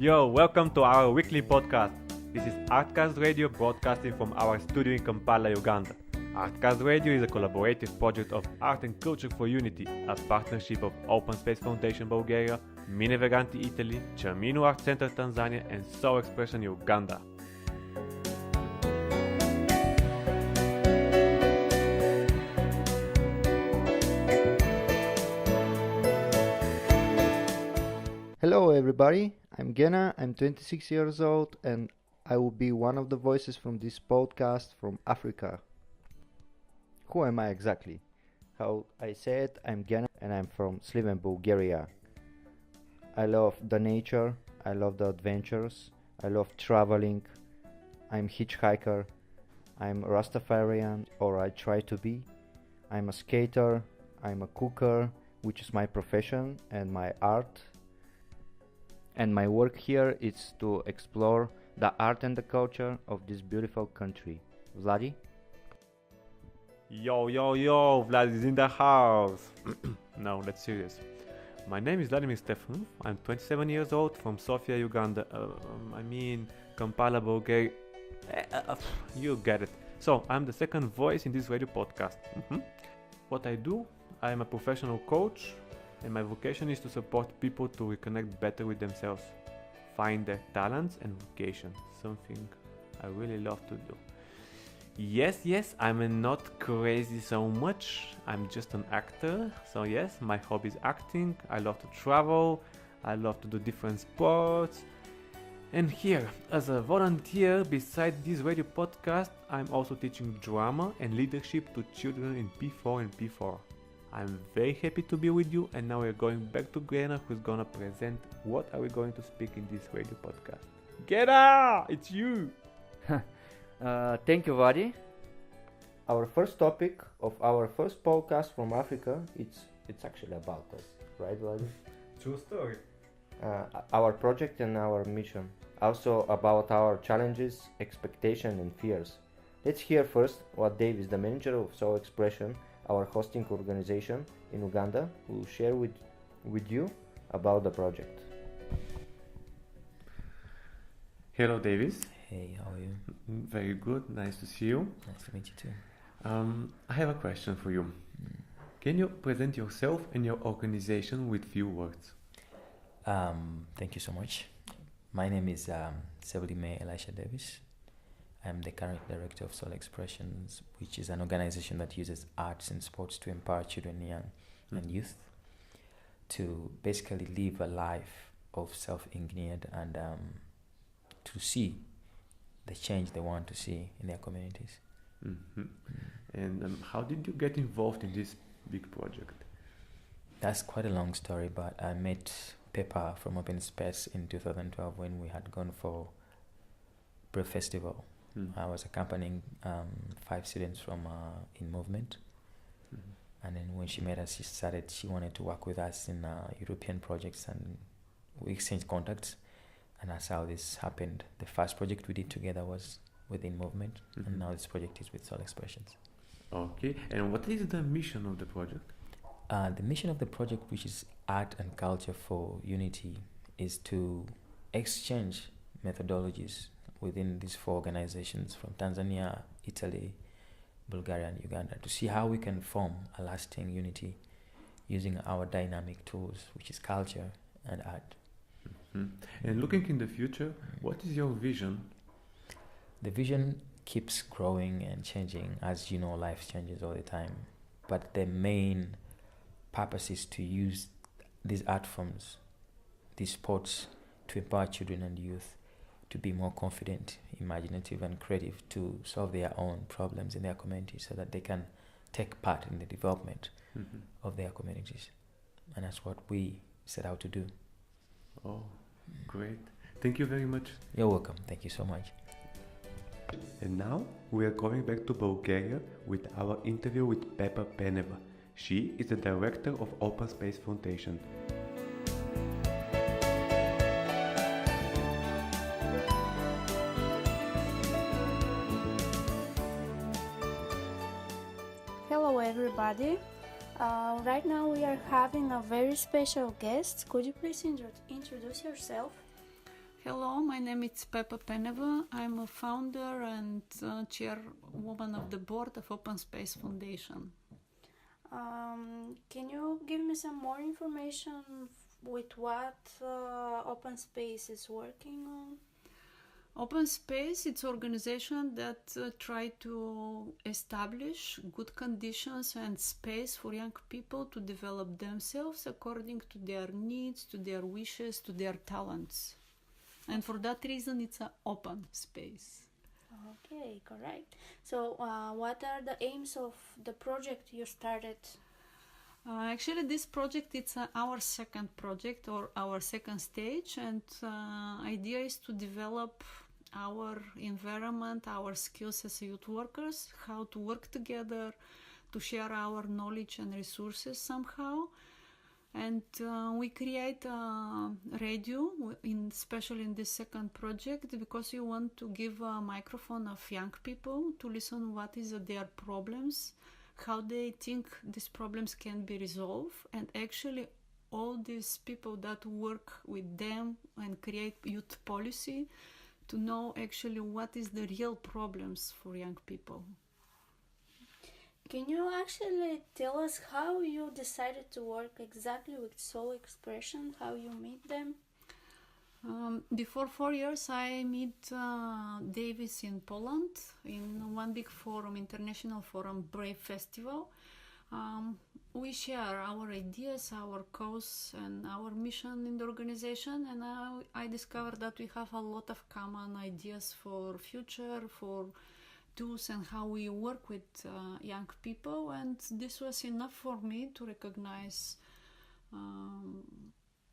Yo, welcome to our weekly podcast. This is ArtCast Radio broadcasting from our studio in Kampala, Uganda. ArtCast Radio is a collaborative project of Art and Culture for Unity, a partnership of Open Space Foundation Bulgaria, Vaganti Italy, Chammino Art Center Tanzania, and Soul-Xpressions Uganda. Hello everybody, I'm Genata, I'm 26 years old and I will be one of the voices from this podcast from Africa. Who am I exactly? How I said, I'm Genata and I'm from Sliven, Bulgaria. I love the nature, I love the adventures, I love traveling, I'm hitchhiker, I'm Rastafarian, or I try to be. I'm a skater, I'm a cooker, which is my profession and my art. And my work here is to explore the art and the culture of this beautiful country. Vladi? Yo, Vlad is in the house. No, that's serious. My name is Vladimir Stefanov. I'm 27 years old from Sofia, Uganda. Kampala, Bulgaria. You get it. So, I'm the second voice in this radio podcast. What I do, I'm a professional coach, and my vocation is to support people to reconnect better with themselves, find their talents and vocation, something I really love to do. Yes, I'm not crazy so much, I'm just an actor, so yes, my hobby is acting, I love to travel, I love to do different sports, and here, as a volunteer beside this radio podcast, I'm also teaching drama and leadership to children in P4 and P4. I'm very happy to be with you, and now we're going back to Genata, who's gonna present what are we going to speak in this radio podcast. Genata, it's you! Thank you, Vladi. Our first topic of our first podcast from Africa, it's actually about us, right, Vladi? True story. Our project and our mission. Also about our challenges, expectations and fears. Let's hear first what Dave is the manager of Soul-Xpressions, our hosting organization in Uganda, will share with you about the project. Hello, Davis. Hey, how are you? Very good. Nice to see you. Nice to meet you too. I have a question for you. Can you present yourself and your organization with few words? Thank you so much. My name is Vladimir Davis. I'm the current director of Soul-Xpressions, which is an organization that uses arts and sports to empower children, young and youth to basically live a life of self-engineered and to see the change they want to see in their communities. And how did you get involved in this big project? That's quite a long story, but I met Pepper from Open Space in 2012 when we had gone for Brave Festival. I was accompanying 5 students from In Movement, and then when she met us, she wanted to work with us in European projects, and we exchanged contacts, and that's how this happened. The first project we did together was with In Movement, and now this project is with Soul-Xpressions. Okay, and what is the mission of the project? The mission of the project, which is art and culture for unity, is to exchange methodologies within these 4 organizations from Tanzania, Italy, Bulgaria and Uganda to see how we can form a lasting unity using our dynamic tools, which is culture and art. And looking in the future, what is your vision? The vision keeps growing and changing. As you know, life changes all the time. But the main purpose is to use these art forms, these sports, to empower children and youth to be more confident, imaginative and creative to solve their own problems in their communities so that they can take part in the development of their communities. And that's what we set out to do. Oh, great. Thank you very much. You're welcome. Thank you so much. And now we are going back to Bulgaria with our interview with Pepper Peneva. She is the director of Open Space Foundation. Hello everybody. Right now we are having a very special guest. Could you please introduce yourself? Hello, my name is Pepa Peneva. I'm a founder and chairwoman of the board of Open Space Foundation. Can you give me some more information with what Open Space is working on? Open Space, it's an organization that try to establish good conditions and space for young people to develop themselves according to their needs, to their wishes, to their talents. And for that reason, it's an open space. Okay, correct. So, what are the aims of the project you started? Actually, this project it's our second project or our second stage, and idea is to develop our environment, our skills as youth workers, how to work together, to share our knowledge and resources somehow. And we create a radio, especially in this second project, because we want to give a microphone of young people to listen what is their problems, how they think these problems can be resolved, and actually all these people that work with them and create youth policy to know actually what is the real problems for young people. Can you actually tell us how you decided to work exactly with Soul-Xpressions, how you meet them? Before 4 years, I met Davis in Poland in one big forum, international forum, Brave Festival. We share our ideas, our cause, and our mission in the organization, and I discovered that we have a lot of common ideas for future, for tools and how we work with young people, and this was enough for me to recognize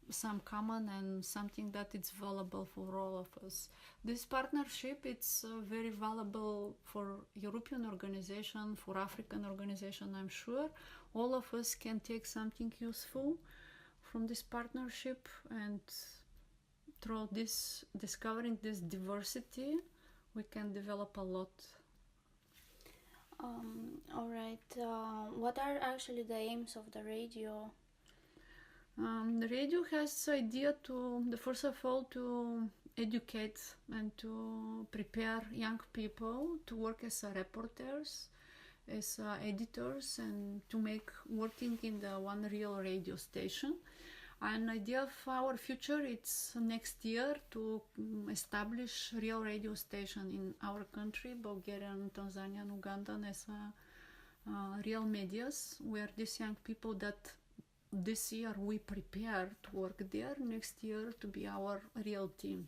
some common and something that it's valuable for all of us. This partnership it's very valuable for European organization, for African organization. I'm sure all of us can take something useful from this partnership, and through this discovering this diversity we can develop a lot. All right. What are actually the aims of the radio? The radio has the idea to, first of all, to educate and to prepare young people to work as reporters, as editors, and to make working in the one real radio station. An idea of our future, it's next year to establish real radio station in our country, Bulgaria and Tanzania and Uganda, as real medias, where these young people that this year we prepare to work there, next year to be our real team.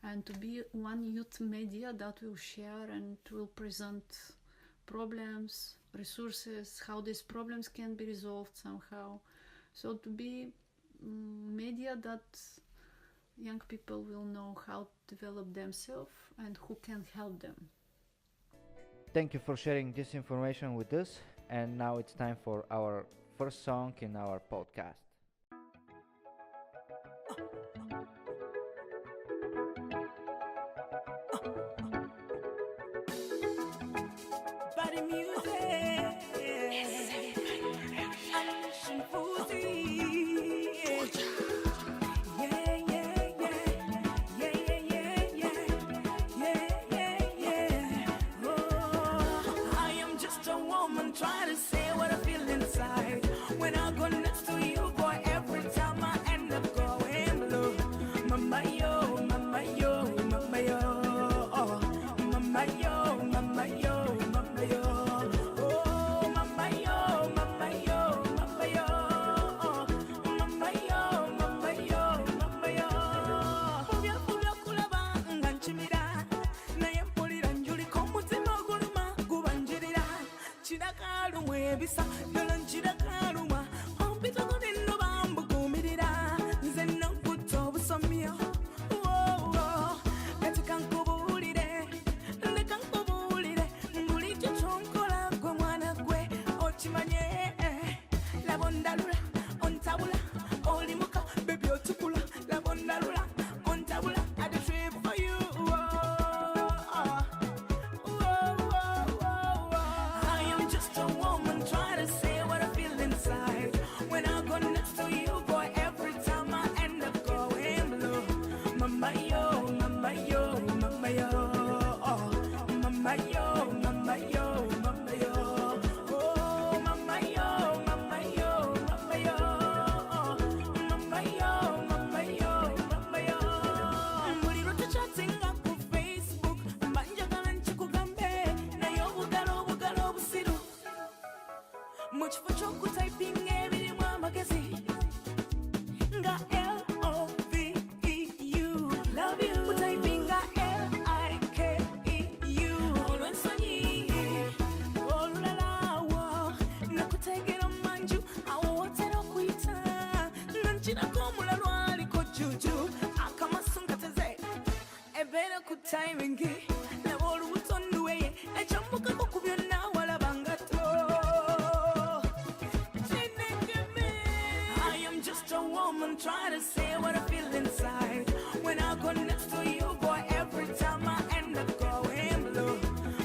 And to be one youth media that will share and will present problems, resources, how these problems can be resolved somehow. So to be media that young people will know how to develop themselves and who can help them. Thank you for sharing this information with us, and now it's time for our first song in our podcast. Body music, unleashing Fuzi. Try to say what I feel inside. When I go next to you, boy, every time I end up going blue. Mama yo, mama yo, mama yo, oh, mama yo, mama yo, mama yo, oh, mama yo, mama yo, mama yo, oh, mama yo, mama yo, mama yo. Pubya pubya kulaba nganchimira, naye mpulira njuli komutima guluma gubanjirira. Chidakalu ebisa dola nchidakaluma ompita kunino bambukumirira nze nokuta obusomyo katika nkubulire leka nkubulire bulijjo kyonkola gwe mwana gwe okimanye laba ondalula ontabula olimuka bebi otukula laba ondalula ontabula I do trip for you. I am just a woman trying to kifo ky'okutayipinga ebirimu amagezi nga LOVEU love you kutayipinga LIKEU olw'ensonyi olulalawo nakutegera manju awo wotera okuyita nga nkirako omulalo aliko juju akamaso ngateze ebeera ku timingi laba olubuto nduweye ekyambukako ku byonna walaba nga to kinegeme I am just a woman trying to say what I feel inside when I go next to you boy every time I end up going blue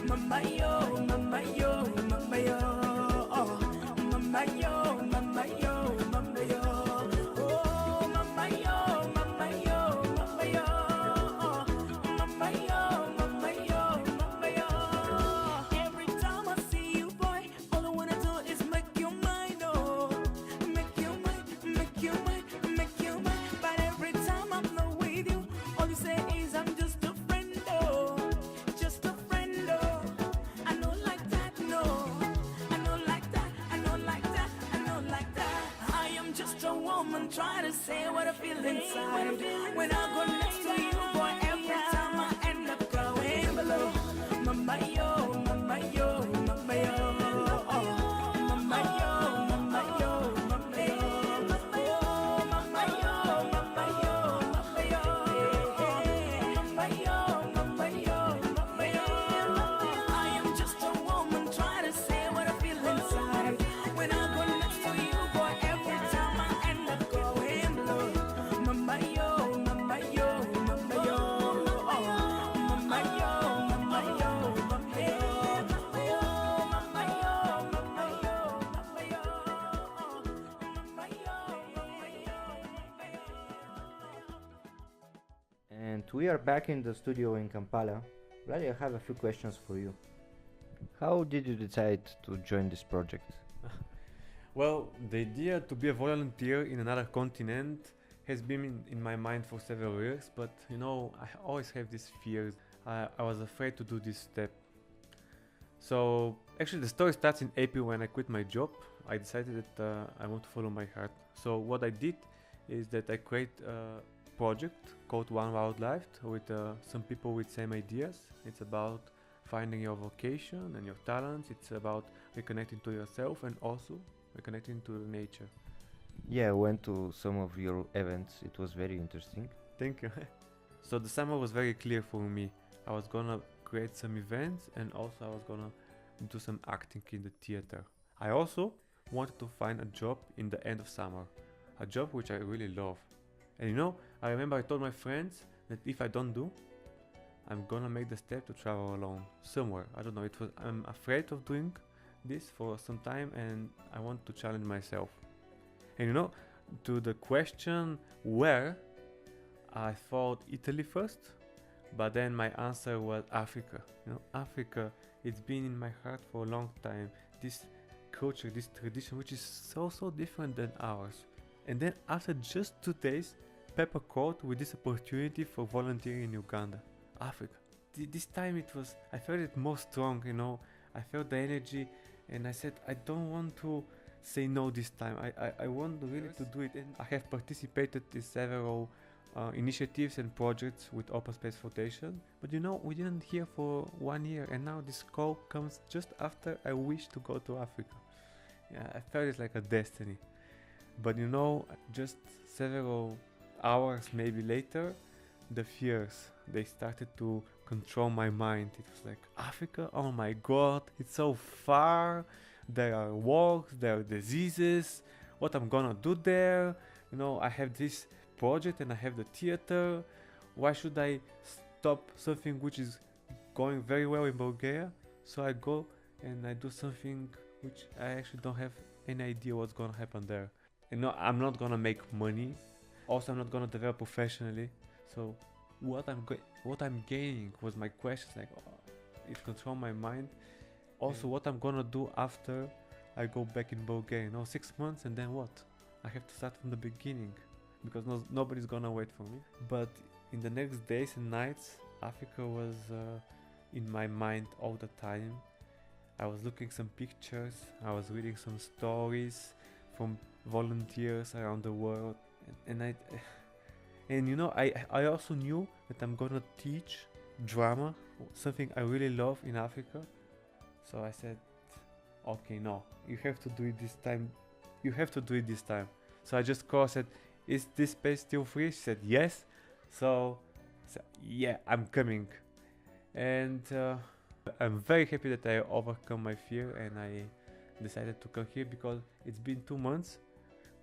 mama yo mama yo mama yo oh mama yo mama yo mama yo oh mama yo mama yo mama yo oh mama yo mama yo mama yo every time I see you boy all I wanna do is make you mine oh make you mine make you mine make you mine but every time I'm not with you all you say is I'm just a friend oh just a friend oh I know like that no I know like that I know like that I know like that I am just a woman trying to say what I feel inside when I go next to you boy every time I end up going below mama yo mama yo mama yo oh mama yo mama yo mama yo oh mama yo mama yo mama yo mama yo mama yo mama yo I am just a woman trying to say what I feel inside when I go next to you boy every time I end up going below mama yo mama yo mama yo oh mama yo mama yo mama yo oh mama yo mama yo mama yo oh mama yo mama yo mama yo. And we are back in the studio in Kampala. Vladi, I have a few questions for you. How did you decide to join this project? Well, the idea to be a volunteer in another continent has been in my mind for several years, but you know, I always have these fears. I was afraid to do this step. So actually the story starts in April when I quit my job. I decided that I want to follow my heart. So what I did is that I create a project called One Wildlife with some people with same ideas. It's about finding your vocation and your talents. It's about reconnecting to yourself and also reconnecting to nature. Yeah, I went to some of your events. It was very interesting. Thank you. So the summer was very clear for me. I was gonna create some events and also I was gonna do some acting in the theater. I also wanted to find a job in the end of summer, a job which I really love. And you know, I remember I told my friends that if I don't do, I'm gonna make the step to travel alone somewhere. I don't know, I'm afraid of doing this for some time and I want to challenge myself. And you know, to the question where, I thought Italy first, but then my answer was Africa. You know, Africa, it's been in my heart for a long time. This culture, this tradition, which is so different than ours. And then after just 2 days, Pepper called with this opportunity for volunteering in Uganda, Africa. This time I felt it more strong, you know. I felt the energy and I said, I don't want to say no this time. I want really to do it. And I have participated in several initiatives and projects with Open Space Foundation. But you know, we didn't hear for 1 year and now this call comes just after I wish to go to Africa. Yeah, I felt it's like a destiny. But you know, just several hours maybe later, the fears, they started to control my mind. It was like, Africa, oh my god, it's so far, there are wars, there are diseases, what I'm gonna do there, you know, I have this project and I have the theater, why should I stop something which is going very well in Bulgaria? So I go and I do something which I actually don't have any idea what's gonna happen there. And no, I'm not gonna make money, also I'm not gonna develop professionally, so what I'm gaining was my questions, like it controlled my mind. Also, what I'm gonna do after I go back in Bulgaria, you know, 6 months and then what? I have to start from the beginning because nobody's gonna wait for me. But in the next days and nights, Africa was in my mind all the time. I was looking some pictures, I was reading some stories from volunteers around the world, and you know, I also knew that I'm gonna teach drama, something I really love in Africa. So I said, okay, no, you have to do it this time. You have to do it this time. So I just called, said, is this space still free? She said yes. So yeah, I'm coming. And I'm very happy that I overcome my fear and I decided to come here, because it's been 2 months,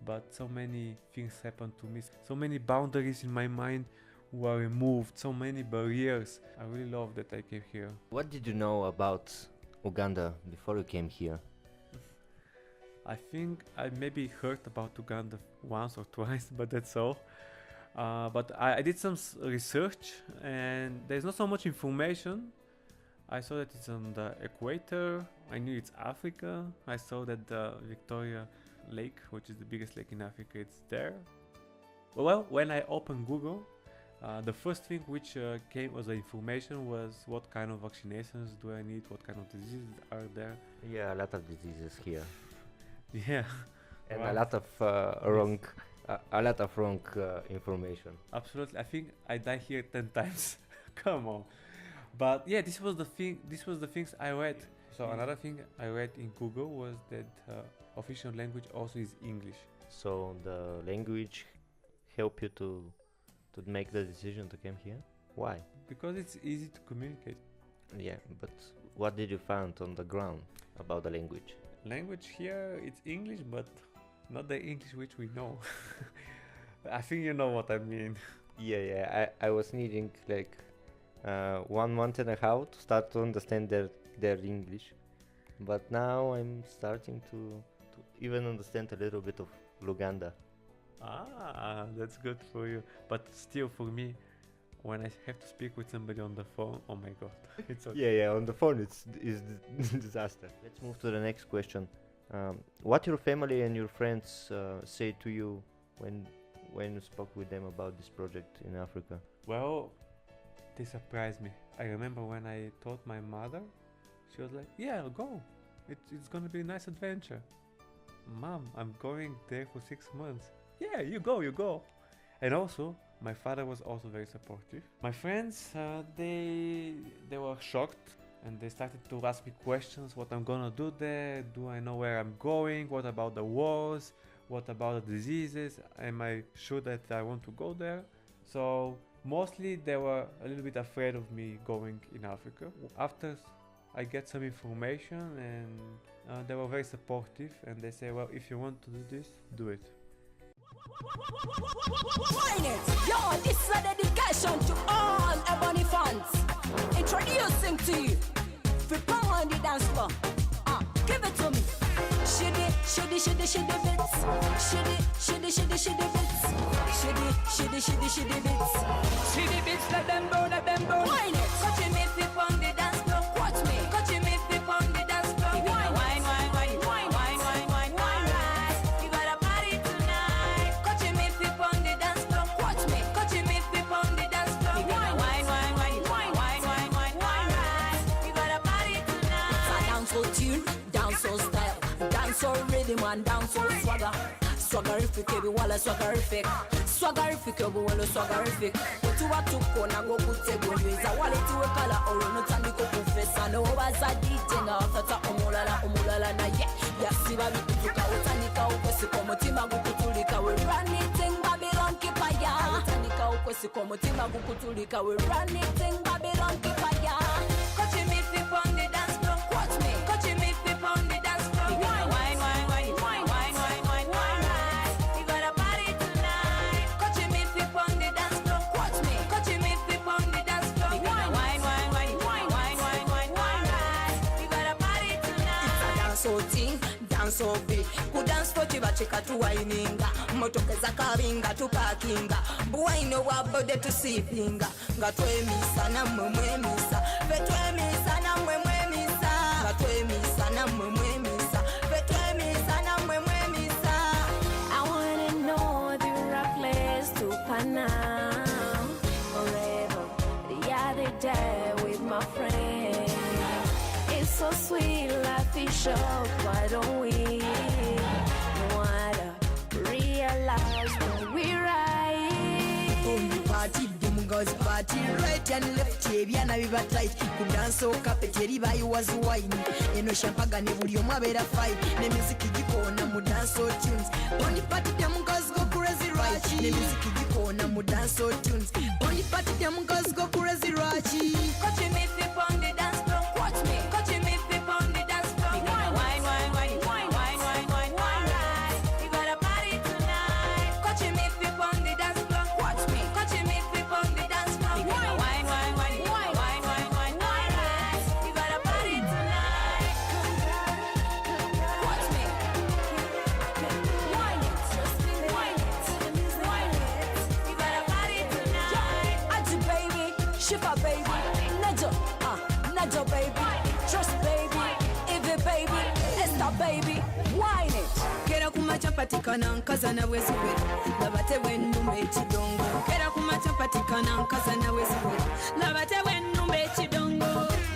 but so many things happened to me. So many boundaries in my mind were removed, so many barriers. I really love that I came here. What did you know about Uganda before you came here? I think I maybe heard about Uganda once or twice, but that's all. But I did some research, and there's not so much information. I saw that it's on the equator. I knew it's Africa. I saw that the Victoria Lake, which is the biggest lake in Africa, it's there. Well, when I opened Google, the first thing which came as information was what kind of vaccinations do I need, what kind of diseases are there. Yeah, a lot of diseases here. Yeah. And Wow. a lot of wrong information. Absolutely. I think I died here 10 times. Come on. But yeah, this was the things I read. So another thing I read in Google was that official language also is English. So the language help you to make the decision to come here? Why? Because it's easy to communicate. Yeah, but what did you find on the ground about the language? Language here, it's English, but not the English which we know. I think you know what I mean. Yeah, I was needing like 1 month and a half to start to understand their English, but now I'm starting to even understand a little bit of Luganda. Ah, that's good for you. But still, for me, when I have to speak with somebody on the phone, oh my god, it's okay. Yeah, on the phone it's disaster. Let's move to the next question. What your family and your friends say to you when you spoke with them about this project in Africa? Well, they surprised me. I remember when I told my mother, she was like, yeah, go. It's gonna be a nice adventure. Mom, I'm going there for 6 months. Yeah, you go. And also, my father was also very supportive. My friends, they were shocked, and they started to ask me questions. What I'm gonna do there? Do I know where I'm going? What about the wars? What about the diseases? Am I sure that I want to go there? So mostly they were a little bit afraid of me going in Africa. After I get some information, and they were very supportive, and they say, well, if you want to do this, do it. Yo, this is a dedication to all Ebony fans. Introducing to you, Flipper on the dance floor. Give it to me. Shitty bits. Shitty bits. Shitty bits, let them go. Wine it. Catch me flip on the dance floor. Watch me. Catch me flip on the dance floor. Wine. You got a party tonight. Catch me flip on the dance floor. Watch me. Catch me flip on the dance floor. Wine. You got a party tonight. It's a dancehall tune, dancehall style, dancehall rhythm and dancehall swagger. Swaggerific, every wall is swaggerific. Swaggerific, every wall is swaggerific. What you want to go now? Go put a good news. I want it to a color or no time to go professor. No, as I did, and after umulala na yeah. See, baby, you go utanika ukosi komo tima gukutulika. We run it in Babylon kipaya. Utanika ukosi komo tima gukutulika. We run it in Babylon kipaya. Catch me flip on the dance floor. Watch me. Catch me flip on the dance floor. Wine. You got a party tonight. Catch me flip on the dance floor. Watch me. Catch me flip on the dance floor. Wine. You got a party tonight. It's a dancehall thing, dancehall beat. Ku dance for chiba chika tuwaininga. Motokeza kabinga tupakinga. Buwaino wabode tusipinga. Nga twemisa na mwemisa. Betwemisa na mwemisa. Nga twemisa na mwemisa. Betwemisa na mwemisa. I wanna know the right place to Panam forever. The other day with my friend, is so sweet, life is short, why don't we? Why don't realize when we ride? Party Mugo's party, right and left, Cheviana Viva tight, Kudanso, Capeteri, was wine, Eno Champaga, Neburio Mabera fight, Nemusiki, Namudanso tunes, only party Demugos go crazy rachi, Nemusiki, Namudanso tunes, only party Demugos go crazy rachi. Watch me flip on the dance floor, watch me, watch me flip on the dance floor. Wine, wine, wine, wine, wine, wine, wine, wine, wine, right. We got a party tonight. Watch me flip on the dance floor, watch me, watch me flip on the dance floor. Wine, wine, wine, wine, wine, wine, wine, wine, wine, right. We got a party tonight. Watch me, wine it, just wine it, wine it. We got a party tonight. Aji baby, shiver baby, Najo baby, trust baby, Ivy baby, Esther baby, wine it. Kera kumacha patikana nkazana wesiwe labate wennume ekidongo kera kumacha patikana nkazana wesiwe labate wennume ekidongo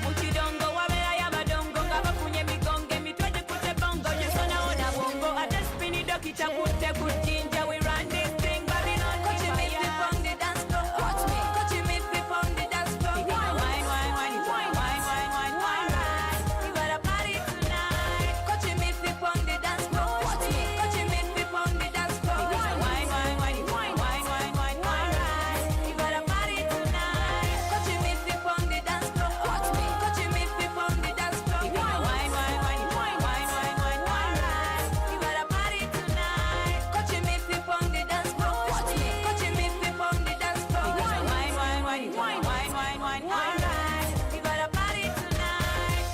mu kidongo wabera y'abadongo nga bafunye emigongo emitwe gikutte bongo gyesonawo na bongo ate spini dokita kutte ku jinja we run this thing Babylon Coach me flip on the dance floor, watch me, coach me flip on the dance floor. Wine, wine, wine, wine, wine, wine, wine, wine, wine, right. We got a party tonight. Coach me flip on the dance floor, watch me, coach me flip on the dance floor. Wine, wine, wine, wine, wine, wine, wine, wine, wine, right. We got a party tonight. Coach me flip on the dance floor, watch me, coach me flip on the dance floor. Wine, wine, wine, wine, wine, wine, wine, wine, wine, right. We got a party tonight. Coach me flip on the dance floor, watch me, coach me flip on the dance floor. Wine, wine, wine, wine, wine, wine, wine, wine, wine, right. We got a party tonight.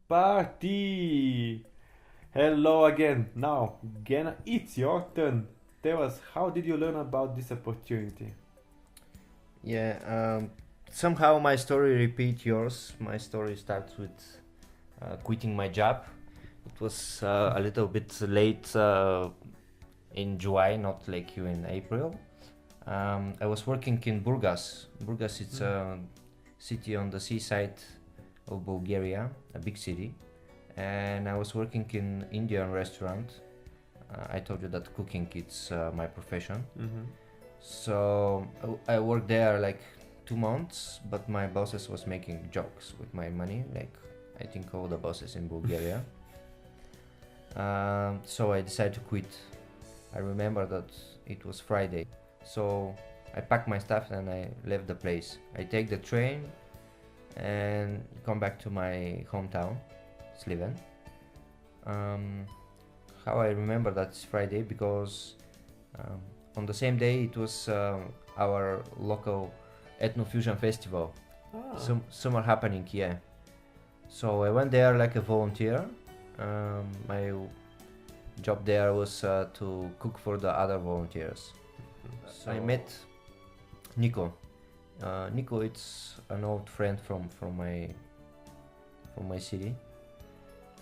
Party! Hello again. Now, Gena, it's your turn. Tell us, how did you learn about this opportunity? Yeah, somehow my story repeats yours. My story starts with quitting my job. It was a little bit late in July, not like you in April. I was working in Burgas. Burgas, it's a city on the seaside of Bulgaria, a big city. And I was working in Indian restaurant. I told you that cooking is my profession. So I worked there like 2 months, but my bosses was making jokes with my money, like I think all the bosses in Bulgaria. So I decided to quit. I remember that it was Friday, so I packed my stuff and I left the place. I take the train and come back to my hometown, Sliven. How I remember that's Friday because on the same day it was our local ethno-fusion festival, summer happening here. So I went there like a volunteer. My job there was to cook for the other volunteers. So I met Nico. Nico, it's an old friend from my city.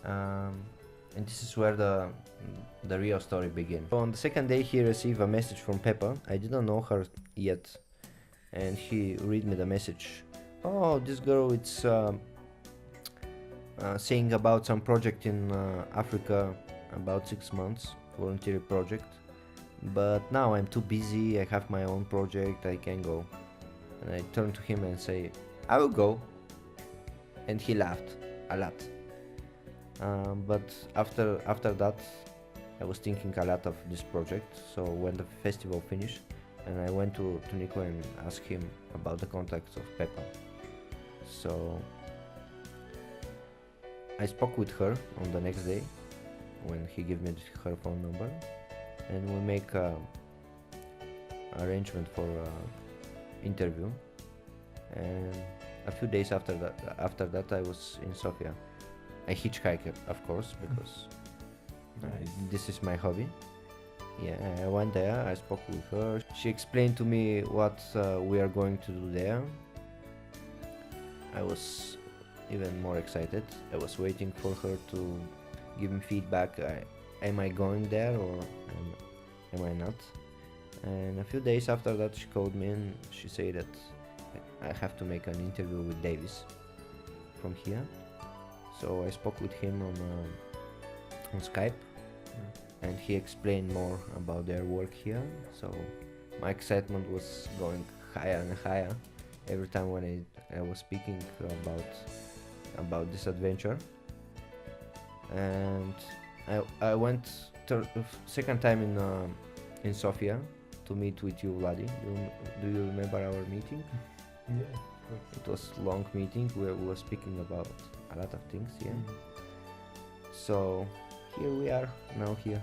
And this is where the real story began. On the second day he received a message from Peppa. I didn't know her yet, and he read me the message. Oh, this girl, it's saying about some project in Africa, about 6 months, voluntary project. But now I'm too busy, I have my own project, I can't go. And I turned to him and say, I will go. And he laughed a lot. But after that, I was thinking a lot of this project. So when the festival finished, and I went to Nico and asked him about the contacts of Peppa. So I spoke with her on the next day when he gave me her phone number, and we make arrangement for interview. And a few days after that I was in Sofia. I hitchhiked, of course, because this is my hobby. Yeah, I went there, I spoke with her. She explained to me what we are going to do there. I was even more excited. I was waiting for her to give me feedback. Am I going there or am I not? And a few days after that she called me and she said that I have to make an interview with Davis. from here. So I spoke with him on Skype, and he explained more about their work here. So my excitement was going higher and higher every time when I was speaking about this adventure. And I went second time in Sofia to meet with you, Vladi. Do you remember our meeting? Yeah. It was a long meeting where we were speaking about a lot of things. Yeah. So here we are now here.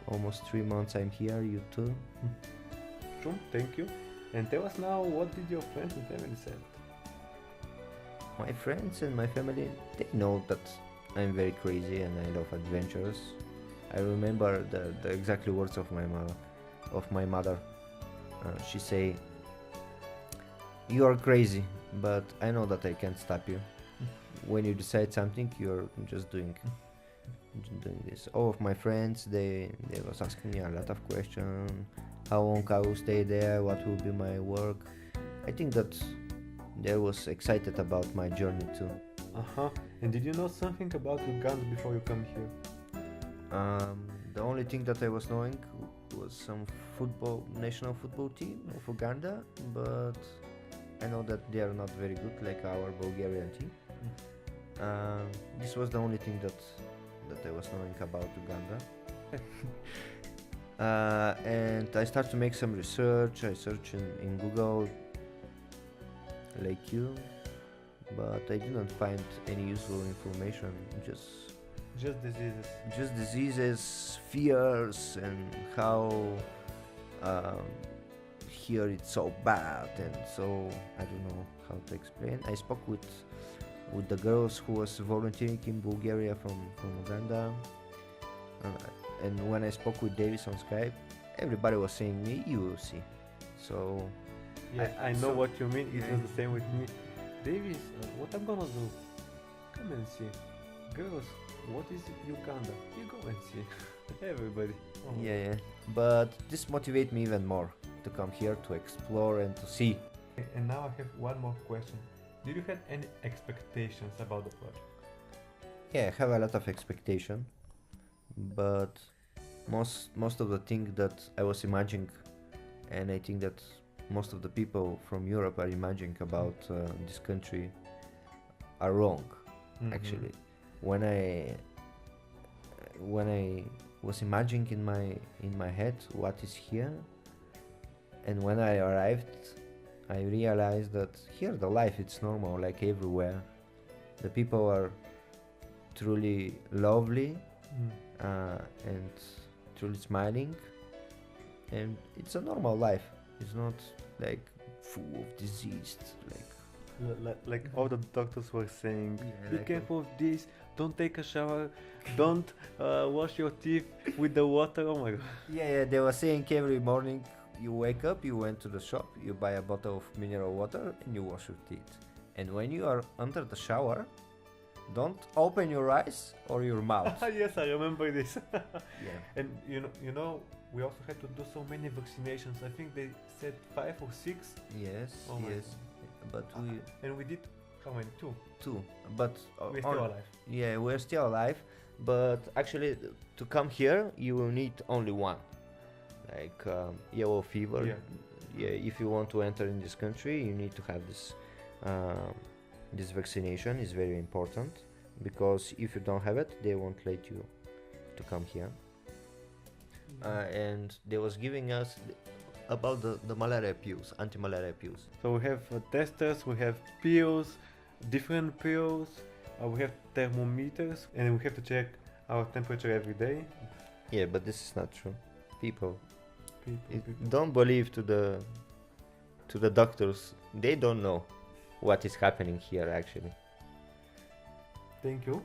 Almost 3 months I'm here. You too. True. Thank you. And tell us now, what did your friends and family say? My friends and my family, they know that I'm very crazy and I love adventures. I remember the exact words of my mother. She say, "You are crazy, but I know that I can't stop you. When you decide something, you're just doing this." All of my friends, they was asking me a lot of questions. How long I will stay there? What will be my work? I think that they was excited about my journey too. And did you know something about Uganda before you come here? The only thing that I was knowing was some national football team of Uganda, but I know that they are not very good like our Bulgarian team. This was the only thing that I was knowing about Uganda. And I start to make some research. I search in Google like you, but I didn't find any useful information. Just diseases. Just diseases, fears, and how here it's so bad, and so I don't know how to explain. I spoke with the girls who was volunteering in Bulgaria from Uganda, and when I spoke with Davis on Skype, everybody was saying me, "You will see." So I know what you mean. It was the same with me. Davis, what I'm gonna do? Come and see. Girls, what is Uganda? You go and see. Everybody. Yeah. But this motivated me even more to come here to explore and to see. And now I have one more question. Did you have any expectations about the project? Yeah, I have a lot of expectation, but most of the things that I was imagining, and I think that most of the people from Europe are imagining about this country are wrong. Actually, when I was imagining in my head what is here, and when I arrived, I realized that here the life it's normal like everywhere. The people are truly lovely and truly smiling, and it's a normal life. It's not like full of disease, like all the doctors were saying, be like careful of this, don't take a shower, don't wash your teeth with the water. Oh my god. Yeah, they were saying every morning you wake up, you went to the shop, you buy a bottle of mineral water and you wash your teeth. And when you are under the shower, don't open your eyes or your mouth. Yes, I remember this. Yeah. And you know, we also had to do so many vaccinations. I think they said 5 or 6. Yes, Oh my yes. But and we did how many? 2. But We're still alive. Yeah, we're still alive. But actually, to come here, you will need only one, like yellow fever. Yeah, if you want to enter in this country, you need to have this. This vaccination is very important, because if you don't have it, they won't let you to come here. And they was giving us about the malaria pills, anti-malaria pills. So we have testers, we have pills, different pills, we have thermometers, and we have to check our temperature every day. Yeah, but this is not true. People. Don't believe to the doctors. They don't know what is happening here actually. Thank you,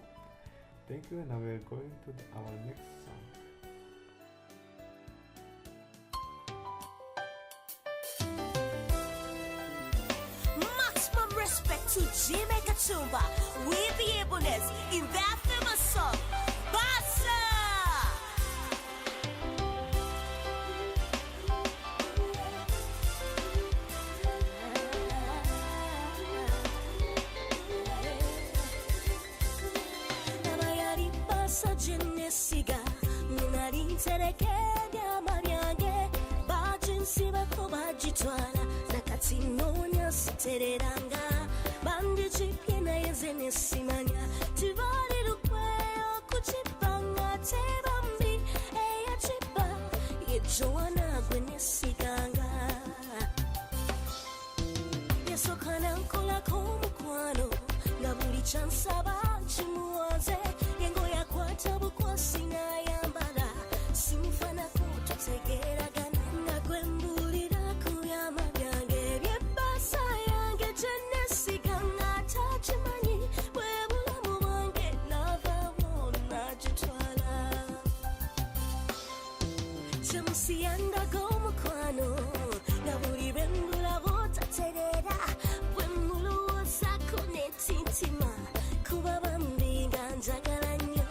and now we're going to our next song. Maximum respect to Jimmy Kachumba with the Ebonies in that famous song, Bassa! basa jenesiga nari ntereke byama byange bajinsiba ko bajitwala nakati nonya sitereranga bandijipye naye nze nesimanya tibali lukweyo kucipanga tebambi eyacipa yejowana gwe nesiganga yesokana nkolako omukwano nga buli kyansaba kimuwoze yengo yakwata bukwasi n'ayambala simufanako tutegeragana nga gwe mbulira ku byama byange byebasa yange gye nesiganga atakimanyi bwe bulamu bwange navawo nagitwala kyemusiyandaga omukwano nga buli bwe mbulabo tatereera bwe mulowoozaako netintima kuba bambi nga njagala nnyo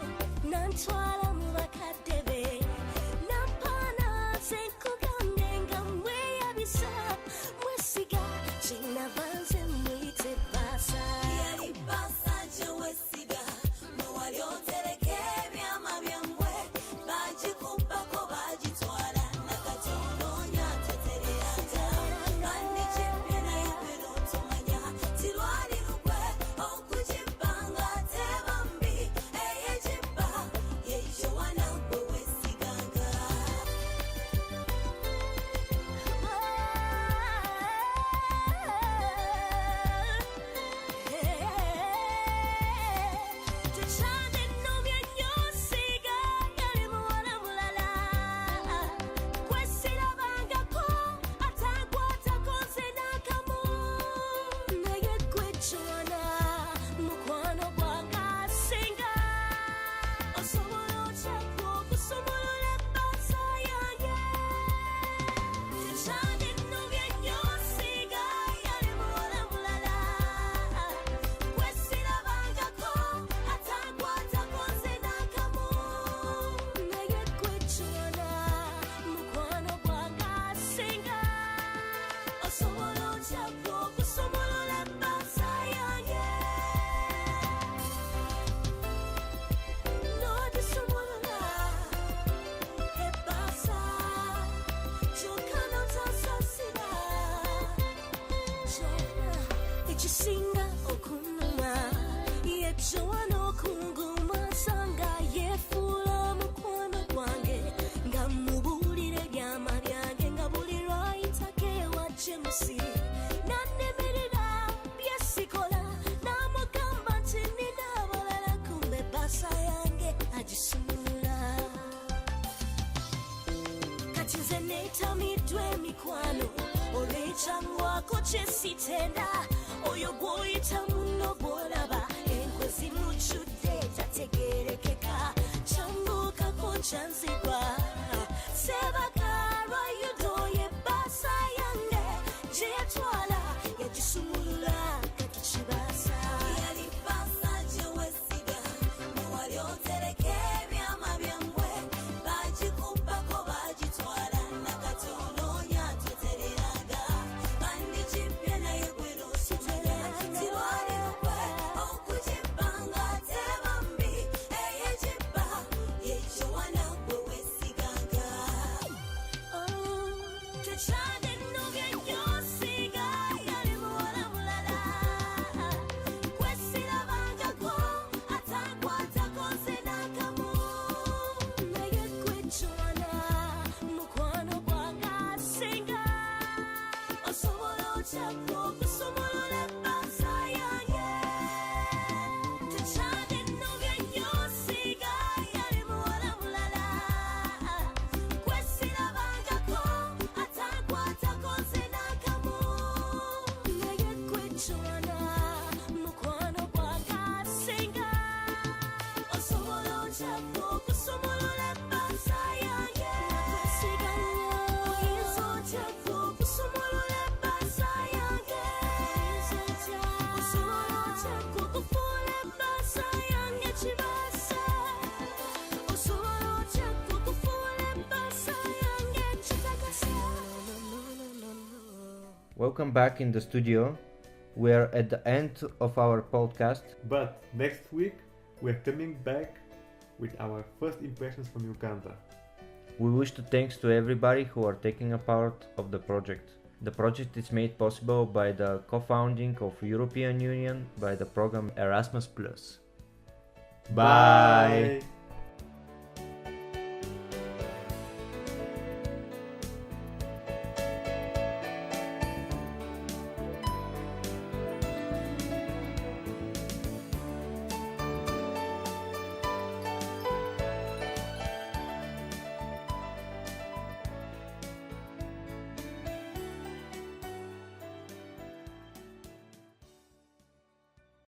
nantwala mu bakadde be nampaana nze nkugambye nga mweyabisa mwesiga kyenava nze muyite baasa yali baasa gye wesiga mwe wali otereka ebyama byammwe bagikubbako bagitwala nakati onoonya tetereranga kandi kibbye naye gwe n'otomanya tilwali lukwe okugibbanga tebambi eyegibba yejowana gwe wesiganga tekyande nno byennyoosiga yali muwala mulala kwesirabangako atankwatako nze n'akamu naye gwe jona mukwano gwange asinga osobola okyakwo okusumulula ebbaasa yange tekyande nno byennyoosiga yali muwala mulala kwesirabangako atankwatako nze n'akamu naye gwe jona mukwano gwange asinga osobola okyakwo okusumulula ebbaasa yange n'ogisumulula ebbaasa kyokka n'otansasira kyona ekisinga okunnuma yejowana okungumasa nga yeefuula mukwano gwange nga mubuulire byama byange nga buli lwayitako ewa jemusi nannemerera byesikola n'amugamba nti nina abalala kumbe ebbaasa yange agisumulula kati nze neetamiddwa emikwano olw'ekyangwako kyesitenda oyo gw'oyita munno gw'olaba enkwe zimujjudde tategeerekeka kyambuukako nkyanzibwa sebagalwa yudoye ebbaasa yange gye yatwala yagisumulula kati kibaasa yali bbaasa gye wesiga mwe wali otereka ebyama byammwe bagikubbako bagitwala nakati onoonya tetereraga kandi kibbye naye gwe n'osimanya tilwali lukwe okugibbanga tebambi eyegibba yejowana gwe wesiganga tekyande nno byennyoosiga yali muwala mulala kwesirabangako atankwatako nze n'akamu naye gwe jona mukwano gwange asinga osobola okyakwo okusumulula ebbaasa yange tekyande nno byennyoosiga yali muwala mulala kwesirabangako atankwatako nze n'akamu naye gwe jona mukwano gwange asinga osobola okyakwo okusumulula ebbaasa yange kwesiga nnyo oyinza okyakwo okusumulula ebbaasa yange osobola okyakwo okufuula ebbaasa yange kibaasa osobola okyakwo okufuula ebbaasa yange kitagasa Welcome back in the studio. We are at the end of our podcast. But next week we're coming back with our first impressions from Uganda. We wish to thanks to everybody who are taking a part of the project. The project is made possible by the co-founding of European Union by the program Erasmus+. Bye.